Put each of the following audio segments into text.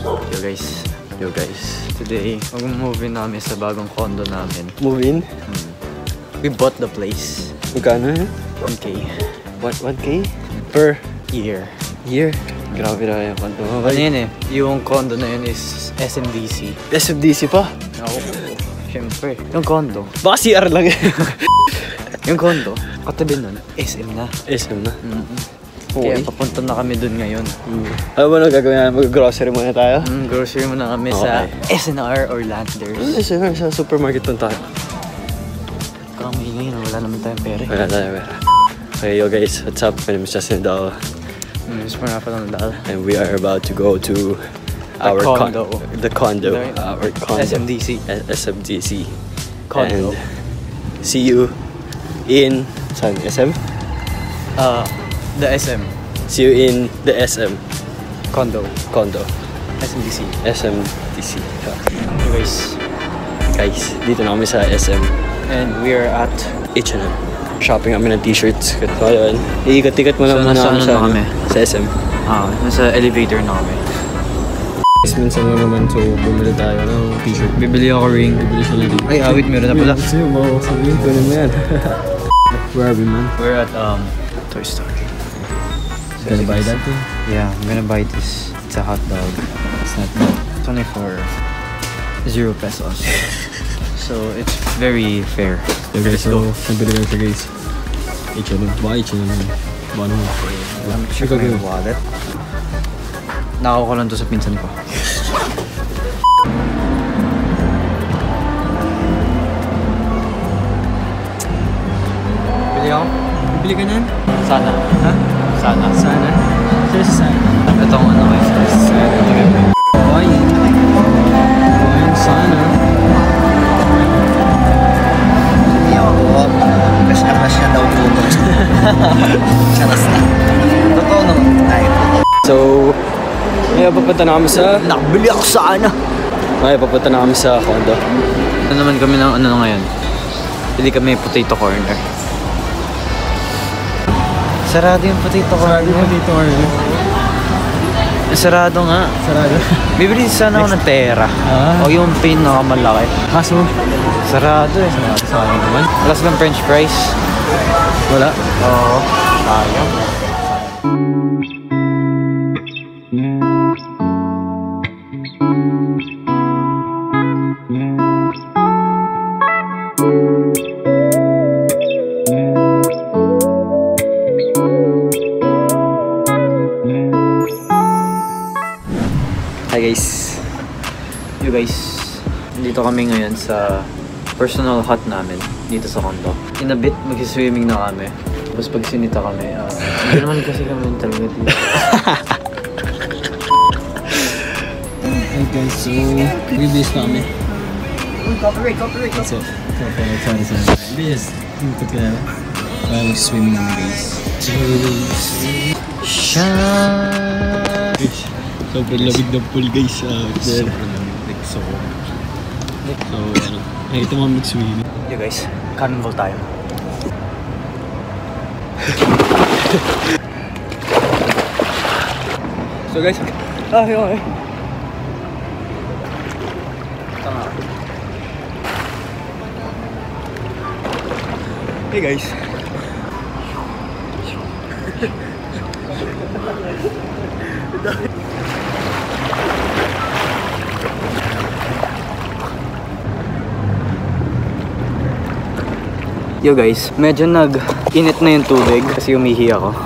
Yo guys. Today, mag-move in namin sa bagong condo namin. Move in? We bought the place. Magkano yun? 1K. What? 1K? Per year. Year? Grabe na yung condo. Ano yun eh? Yung condo na yun is SMDC. SMDC pa? Oo. Siyempre. Yung condo. Baka CR lang yun. Yung condo, katabi nun, SM na. SM na? Kaya papunta na kami dun ngayon. Ano ba na gagawin natin? Mag-grocery muna tayo? Grocery muna kami sa SNR or Landers. SNR, sa supermarket lang tayo. Kung maingay na wala naman tayong pera. Wala tayo pera. Okay, yo guys, what's up? My name is Justin Nadal. Miss Marapa Nadal. And we are about to go to our condo. The condo. Our condo. SMDC. SMDC. Condo. And see you in saan? SM? The SM. See you in the SM. Condo. SMDC. SMDC. Guys, dito na kami sa SM. and we are at H&M. Shopping kami ng t-shirts. So yun, iikat-ikat mo naman kami sa SM. Nasa elevator na kami. Minsan na naman, so bumili tayo ng t-shirt. Bibili ako ring. Bibili siya ng Ay, awit, meron na pala. Gusto nyo, sabihin ko naman yan. Where are we, man? We're at Toy Story. Gonna buy that too? Yeah, I'm gonna buy this. It's a hot dog. It's not bad. It's only for 0 pesos. So it's very fair. Okay, so nabili lang siya guys. H&M. Baka H&M yun. Baka naman. I'm sure ko yung wallet. Nakaw ko lang to sa pinsan ko. Bili ako? Bili ka nan? Sana. Ha? Sana. Sana? Seriously sana? Ito ang ano kayo. Why? Why sana? Hindi ako. Crush na daw po ito. Charas na. Totoo naman. So, ngayon papunta na kami sa... Nakabili ako sana. Ngayon papunta na kami sa condo. Ito naman kami ng ano ngayon. Pili kami potato corner. Sarado yung potato corner. Sarado nga. Sarado. Bibili sana ako ng tera. O yung pinakamalaki. Kaso? Sarado eh. Sayang naman. Wala silang french fries. Wala? Oo. Sayang. Hi guys. You guys, dito kami ngayon sa personal hut namin dito sa condo. In a bit, mag-swimming na kami. Tapos pag sinita kami, hindi naman kasi kami talaga dito. Hey guys, so release na kami. Copyright. So, sorry. Yes, ito ka na. Kaya mag-swimming namin guys. Sobrang lamig ng pool guys. Sobrang lamig. So, ano, ito mga mag-swimming. You guys, carnival tayo. So guys, okay. Tama. Hey guys. Yo guys, medyo nag-init na yung tubig kasi umihi ako.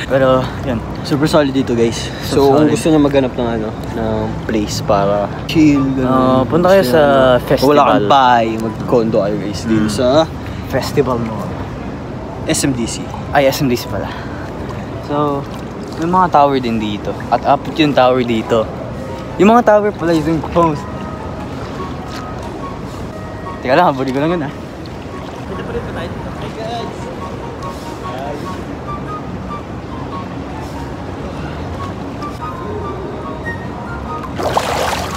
Pero, yan. Super solid dito guys. So, kung gusto niya maghanap ng ng place para chill, punta kayo sa festival. Wala kang pay, mag-condo kayo guys dito sa Festival Mall. SMDC. Ay, SMDC pala. So, may mga tower din dito. At abot yung tower dito. Yung mga tower pala yung post. Teka lang, habuli ko lang yun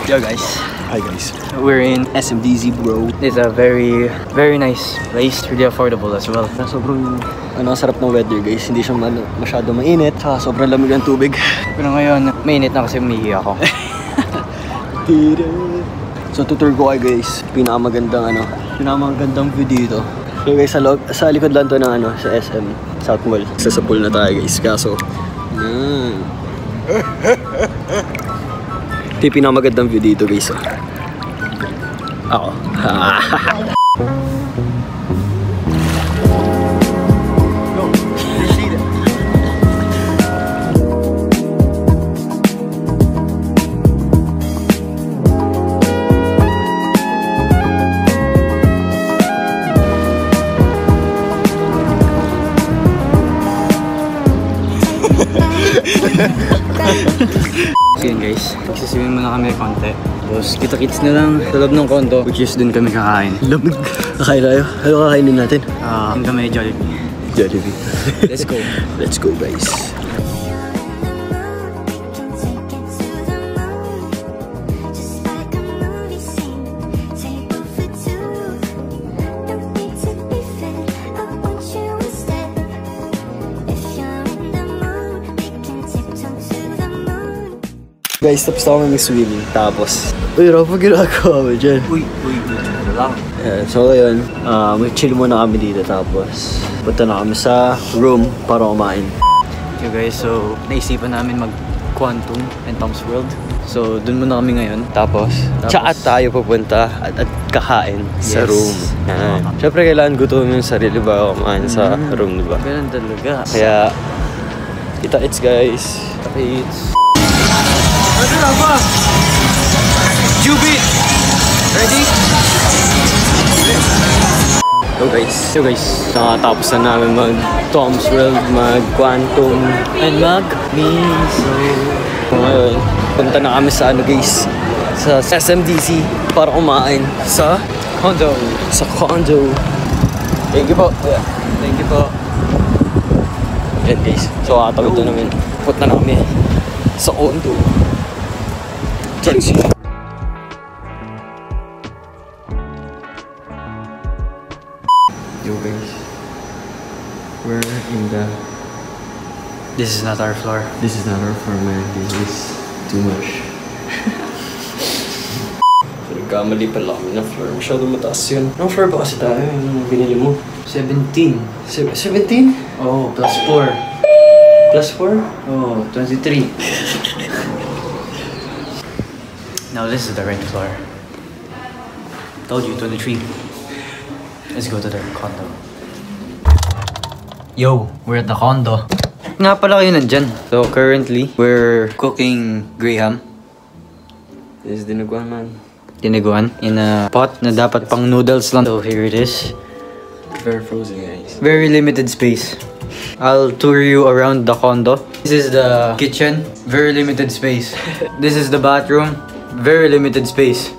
Yo guys, Hi guys. We're in. SMDZ bro. It's a very, very nice place. Really affordable as well. Sobrang sarap ng weather guys. Hindi siya masyado mainit. Saka sobrang lamig ng tubig. Pero ngayon, mainit na kasi umihi ako. So tutur ko kayo guys. Pinakamagandang view dito. So guys, sa likod lang to ng sa SM South Mall. Sa pool na tayo guys. Kaso ito yung pinakamagandang view dito guys. Ako. So yun guys, magsiswimming muna kami konti. Tapos kita-kits na lang sa loob ng condo, which is dun kami kakain. Lamig. Kakain tayo. Ano kakainin natin? Dun kami Jollibee. Jollibee. Let's go. Let's go guys. Guys, tapos na kami mag-swimming. Tapos, uy, Rafa, ginagawa mo dyan. Uy, lang. So, ayun, mag-chill muna kami dito. Tapos, punta na kami sa room para kumain. Okay guys, so naisipan namin mag-Quantum and Tom's World. So, dun muna kami ngayon. Tapos Tsaka tayo pupunta at kakain sa room. Siyempre, kailangan gutumin yung sarili bago kumain sa room, diba? Ganun talaga. Kaya, kita-its guys. Kita-kits. Ano na ba? Jubit! Ready? So guys, nakatapos na namin mag-Tom's World, mag-Quantum, And mag-miso. Ngayon, punta na kami sa guys, sa SMDC para kumain sa Condo. condo. Thank you po. Thank you po. Yan guys, so kakatawid na namin. Punta na kami sa condo. Chelsea. Yo guys, we're in the... This is not our floor. This is not our floor, man. This is too much. So, nagkamali pala kami ng floor. Masyado mataas yun. Anong floor ba kasi tayo? Yung binili mo? 17. 17? Oh, plus 4. Plus 4? Oh, 23. Now this is the right floor. Told you, 23. Let's go to the condo. Yo, we're at the condo. Nga pala kayo nandyan. So currently, we're cooking graham. This is dinuguan, man. Tiniguan in a pot na dapat pang noodles lang. So here it is. Very frozen, guys. Very limited space. I'll tour you around the condo. This is the kitchen. Very limited space. This is the bathroom. Very limited space.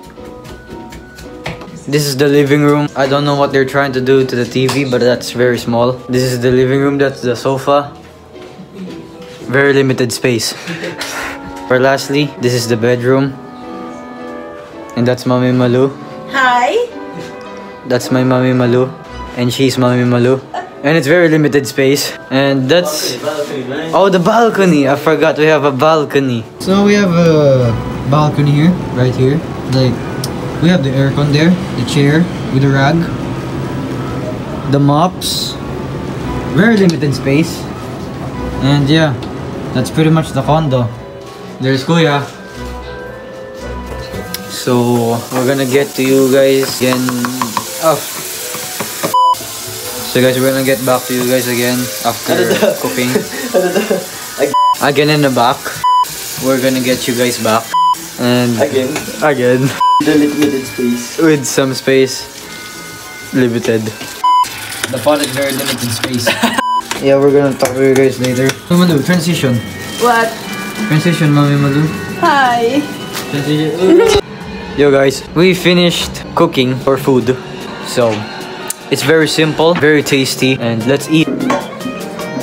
This is the living room. I don't know what they're trying to do to the TV, but that's very small. This is the living room. That's the sofa. Very limited space. Or lastly, this is the bedroom. And that's Mami Malu. Hi. That's my Mami Malu. And she's Mami Malu. And it's very limited space. And that's... Oh, the balcony! I forgot we have a balcony. So we have a balcony here, right here. Like, we have the aircon there, the chair with the rag, the mops. Very limited space. And yeah, that's pretty much the condo. There's Kuya. So we're gonna get to you guys again. So guys, we're gonna get back to you guys again after cooking. Again in the back. We're gonna get you guys back. And Again. The limited space. With some space. Limited. The pot is very limited space. Yeah, we're gonna talk to you guys later. Mami Malu, transition. What? Transition, Mami Malu. Hi. Transition. Yo guys, we finished cooking for food. So, it's very simple, very tasty, and let's eat.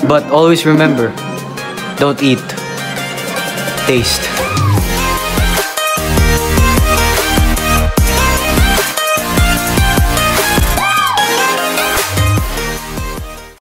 But always remember, don't eat. Taste.